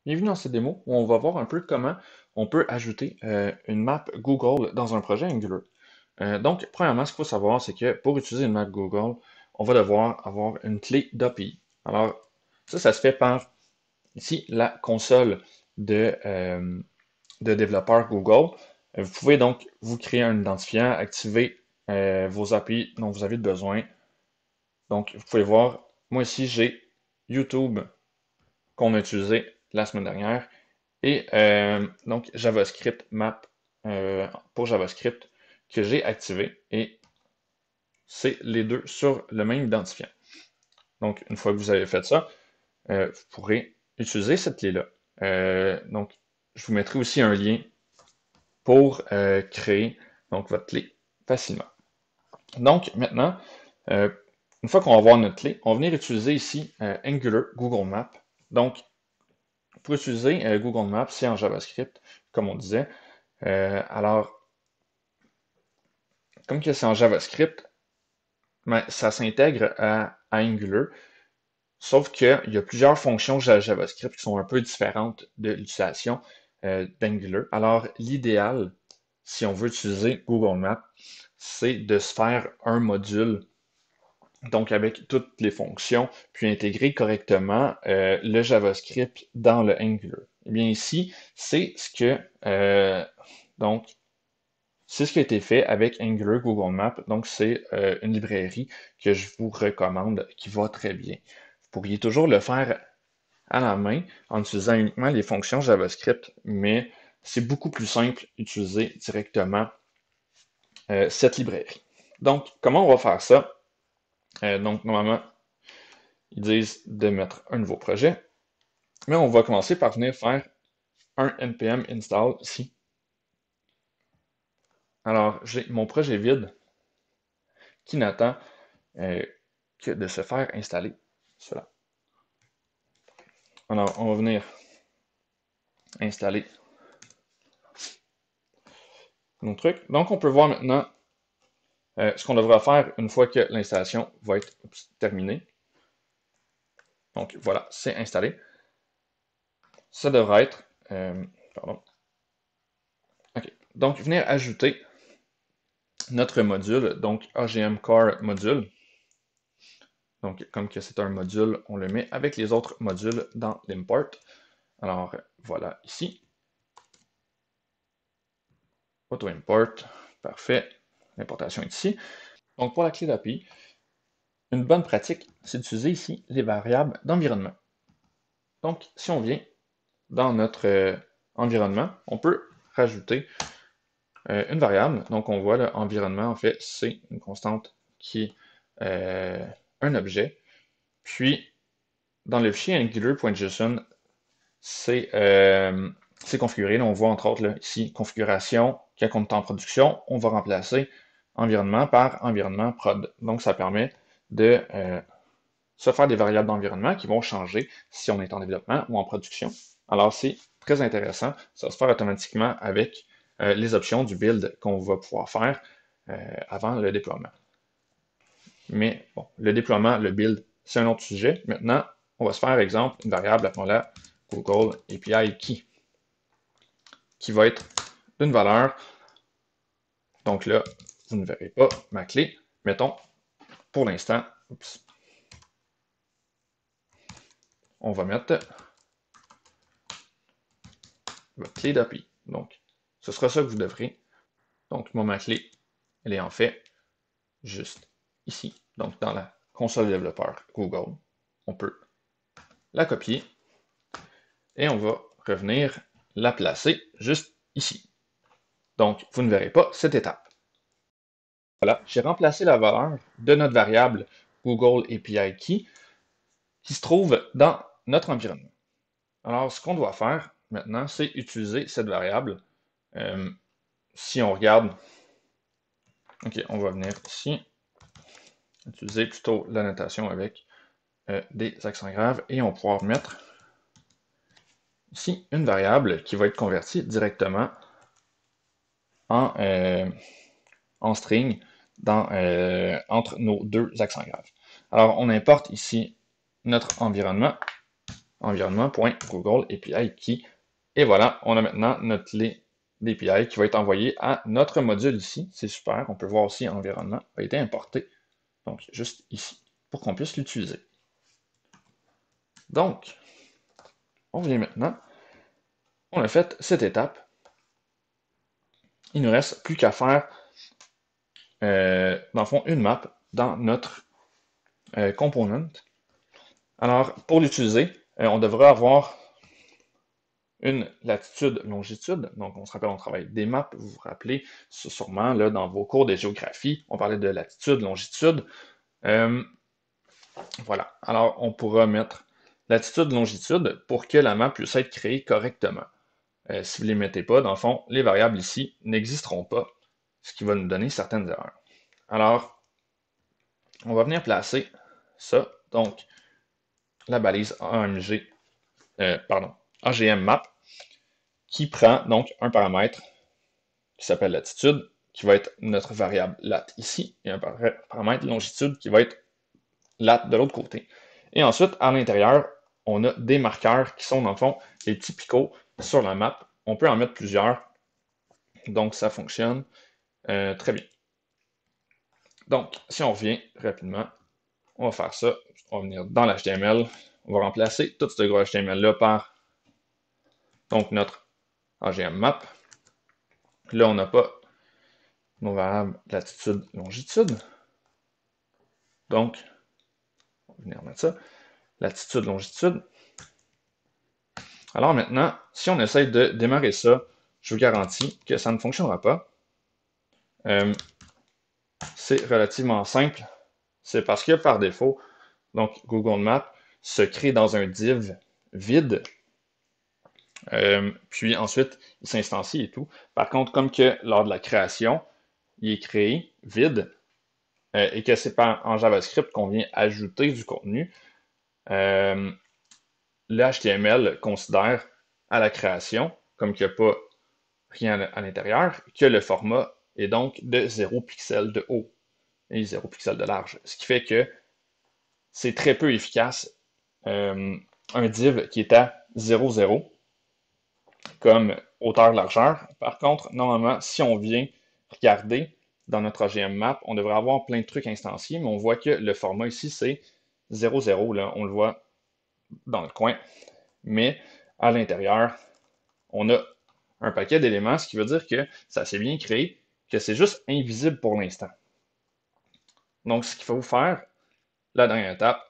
Bienvenue dans cette démo où on va voir un peu comment on peut ajouter une map Google dans un projet Angular. Donc, premièrement, ce qu'il faut savoir, c'est que pour utiliser une map Google, on va devoir avoir une clé d'API. Alors, ça se fait par ici la console de développeur Google. Vous pouvez donc vous créer un identifiant, activer vos API dont vous avez besoin. Donc, vous pouvez voir, moi ici, j'ai YouTube qu'on a utilisé la semaine dernière. Et donc, JavaScript map pour JavaScript que j'ai activé et c'est les deux sur le même identifiant. Donc, une fois que vous avez fait ça, vous pourrez utiliser cette clé-là. Donc, je vous mettrai aussi un lien pour créer donc, votre clé facilement. Donc, maintenant, euh, une fois qu'on va avoir notre clé, on va venir utiliser ici Angular Google Maps. Donc, pour utiliser Google Maps, c'est en JavaScript, comme on disait. Alors, comme que c'est en JavaScript, ben, ça s'intègre à Angular, sauf qu'il y a plusieurs fonctions JavaScript qui sont un peu différentes de l'utilisation d'Angular. Alors, l'idéal, si on veut utiliser Google Maps, c'est de se faire un module, donc avec toutes les fonctions, puis intégrer correctement le JavaScript dans le Angular. Eh bien ici, c'est ce que donc c'est ce qui a été fait avec Angular Google Maps. Donc, c'est une librairie que je vous recommande qui va très bien. Vous pourriez toujours le faire à la main en utilisant uniquement les fonctions JavaScript, mais c'est beaucoup plus simple d'utiliser directement cette librairie. Donc, comment on va faire ça? Donc, normalement, ils disent de mettre un nouveau projet, mais on va commencer par venir faire un npm install ici. Alors, j'ai mon projet vide qui n'attend que de se faire installer cela. Alors, on va venir installer nos trucs. Donc, on peut voir maintenant ce qu'on devra faire une fois que l'installation va être terminée. Donc, voilà, c'est installé. Ça devrait être... pardon. OK. Donc, venir ajouter notre module, donc AGM Core module. Donc, comme que c'est un module, on le met avec les autres modules dans l'import. Alors, voilà ici. Auto-import. Parfait. L'importation est ici. Donc, pour la clé d'API, une bonne pratique, c'est d'utiliser ici les variables d'environnement. Donc, si on vient dans notre environnement, on peut rajouter une variable. Donc, on voit l'environnement, en fait, c'est une constante qui est un objet. Puis, dans le fichier angular.json, c'est configuré. Là, on voit entre autres là, ici, configuration, quand on est en production, on va remplacer environnement par environnement prod. Donc, ça permet de se faire des variables d'environnement qui vont changer si on est en développement ou en production. Alors, c'est très intéressant. Ça va se faire automatiquement avec les options du build qu'on va pouvoir faire avant le déploiement. Mais bon, le déploiement, le build, c'est un autre sujet. Maintenant, on va se faire, exemple, une variable, appelons-la Google API Key, qui va être d'une valeur. Donc là, vous ne verrez pas ma clé. Mettons, pour l'instant, on va mettre votre clé d'API. Donc, ce sera ça que vous devrez. Donc, moi, ma clé, elle est en fait juste ici. Donc, dans la console développeur Google, on peut la copier et on va revenir la placer juste ici. Donc, vous ne verrez pas cette étape. Voilà, j'ai remplacé la valeur de notre variable Google API Key qui se trouve dans notre environnement. Alors, ce qu'on doit faire maintenant, c'est utiliser cette variable. Si on regarde, OK, on va venir ici, utiliser plutôt la notation avec des accents graves et on va pouvoir mettre ici une variable qui va être convertie directement en, en string entre nos deux accents graves. Alors, on importe ici notre environnement environnement.google API key. Et voilà, on a maintenant notre clé d'API qui va être envoyée à notre module ici. C'est super. On peut voir aussi environnement a été importé. Donc, juste ici, pour qu'on puisse l'utiliser. Donc, on vient maintenant. On a fait cette étape. Il ne nous reste plus qu'à faire, dans le fond, une map dans notre component. Alors, pour l'utiliser, on devra avoir une latitude, longitude. Donc, on se rappelle, on travaille des maps. Vous vous rappelez sûrement, là, dans vos cours de géographie, on parlait de latitude, longitude. Voilà. Alors, on pourra mettre latitude, longitude pour que la map puisse être créée correctement. Si vous ne les mettez pas, dans le fond, les variables ici n'existeront pas, ce qui va nous donner certaines erreurs. Alors, on va venir placer ça. Donc, la balise AMG, AGM map, qui prend donc un paramètre qui s'appelle latitude, qui va être notre variable lat ici, et un paramètre longitude qui va être lat de l'autre côté. Et ensuite, à l'intérieur, on a des marqueurs qui sont, dans le fond, les petits picots sur la map. On peut en mettre plusieurs, donc ça fonctionne très bien. Donc, si on revient rapidement, on va faire ça. On va venir dans l'HTML. On va remplacer tout ce gros HTML-là par donc notre AGM map. Là, on n'a pas nos variables latitude, longitude. Donc, on va venir mettre ça. Latitude, longitude. Alors maintenant, si on essaye de démarrer ça, je vous garantis que ça ne fonctionnera pas. C'est relativement simple. C'est parce que par défaut, donc Google Maps se crée dans un div vide. Puis ensuite, il s'instancie et tout. Par contre, comme que lors de la création, il est créé vide et que c'est pas en JavaScript qu'on vient ajouter du contenu, le HTML considère à la création, comme qu'il n'y a pas rien à l'intérieur, que le format est donc de 0 pixel de haut et 0 pixel de large. Ce qui fait que c'est très peu efficace. Un div qui est à 0, 0 comme hauteur-largeur. Par contre, normalement, si on vient regarder dans notre AGM map, on devrait avoir plein de trucs instanciés, mais on voit que le format ici, c'est 0, 0. Là, on le voit dans le coin. Mais à l'intérieur, on a un paquet d'éléments, ce qui veut dire que ça s'est bien créé, que c'est juste invisible pour l'instant. Donc, ce qu'il faut faire, la dernière étape,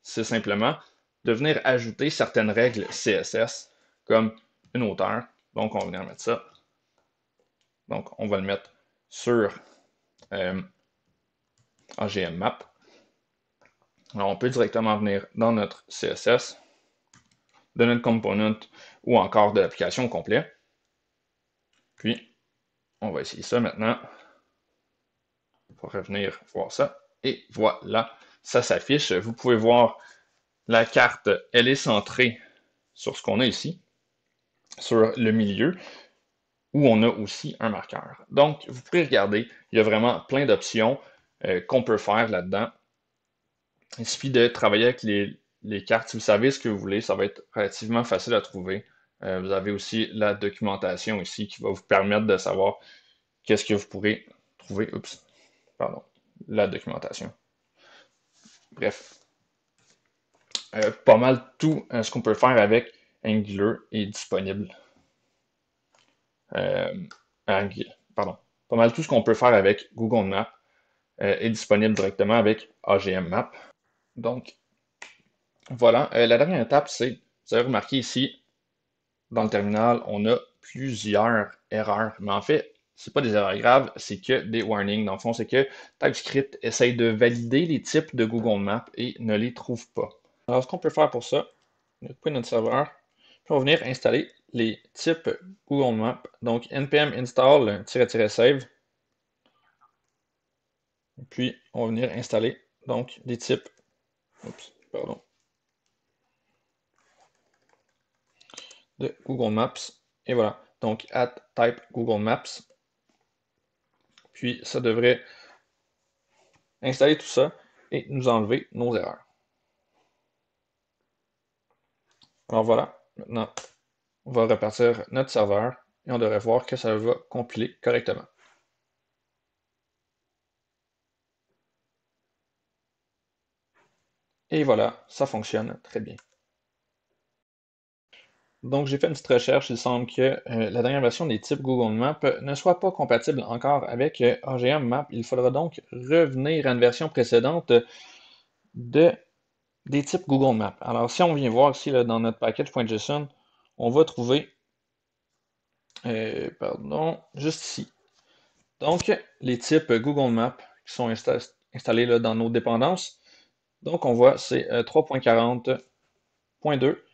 c'est simplement de venir ajouter certaines règles CSS, comme une hauteur. Donc, on va venir mettre ça. Donc, on va le mettre sur AGM Map. Alors, on peut directement venir dans notre CSS, de notre component ou encore de l'application au complet. Puis, on va essayer ça maintenant. On va revenir voir ça. Et voilà, ça s'affiche. Vous pouvez voir la carte, elle est centrée sur ce qu'on a ici, sur le milieu, où on a aussi un marqueur. Donc, vous pouvez regarder, il y a vraiment plein d'options qu'on peut faire là-dedans. Il suffit de travailler avec les cartes. Si vous savez ce que vous voulez, ça va être relativement facile à trouver. Vous avez aussi la documentation ici qui va vous permettre de savoir qu'est-ce que vous pourrez trouver. Oups, pardon, la documentation. Bref, pas mal tout ce qu'on peut faire avec Angular est disponible. Pardon. Pas mal tout ce qu'on peut faire avec Google Maps est disponible directement avec AGM Map. Donc, voilà. La dernière étape, c'est, vous avez remarqué ici, dans le terminal, on a plusieurs erreurs. Mais en fait, c'est pas des erreurs graves, c'est que des warnings. Dans le fond, c'est que TypeScript essaye de valider les types de Google Maps et ne les trouve pas. Alors, ce qu'on peut faire pour ça, on va couper notre serveur, puis on va venir installer les types Google Maps. Donc, npm install --save. Puis, on va venir installer donc des types. Oups, pardon. De Google Maps. Et voilà. Donc, add type Google Maps. Puis, ça devrait installer tout ça et nous enlever nos erreurs. Alors voilà, maintenant, on va repartir notre serveur et on devrait voir que ça va compiler correctement. Et voilà, ça fonctionne très bien. Donc j'ai fait une petite recherche, il semble que la dernière version des types Google Maps ne soit pas compatible encore avec AGM Maps. Il faudra donc revenir à une version précédente de, des types Google Maps. Alors si on vient voir ici là, dans notre package.json, on va trouver, pardon, juste ici. Donc les types Google Maps qui sont installés là, dans nos dépendances. Donc on voit c'est 3.40.2.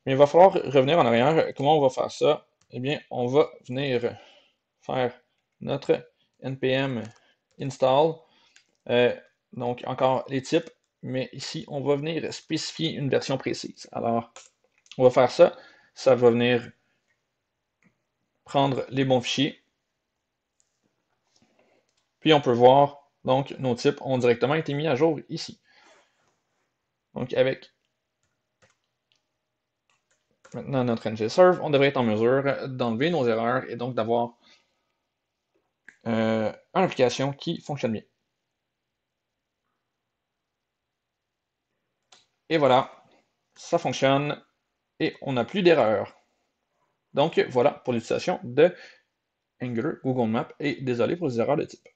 Mais il va falloir revenir en arrière. Comment on va faire ça? Eh bien, on va venir faire notre npm install. Donc, encore les types, mais ici, on va venir spécifier une version précise. Alors, on va faire ça. Ça va venir prendre les bons fichiers. Puis, on peut voir, donc, nos types ont directement été mis à jour ici. Donc, avec maintenant notre ngserve, on devrait être en mesure d'enlever nos erreurs et donc d'avoir une application qui fonctionne bien. Et voilà, ça fonctionne et on n'a plus d'erreur. Donc voilà pour l'utilisation de Angular Google Maps et désolé pour les erreurs de type.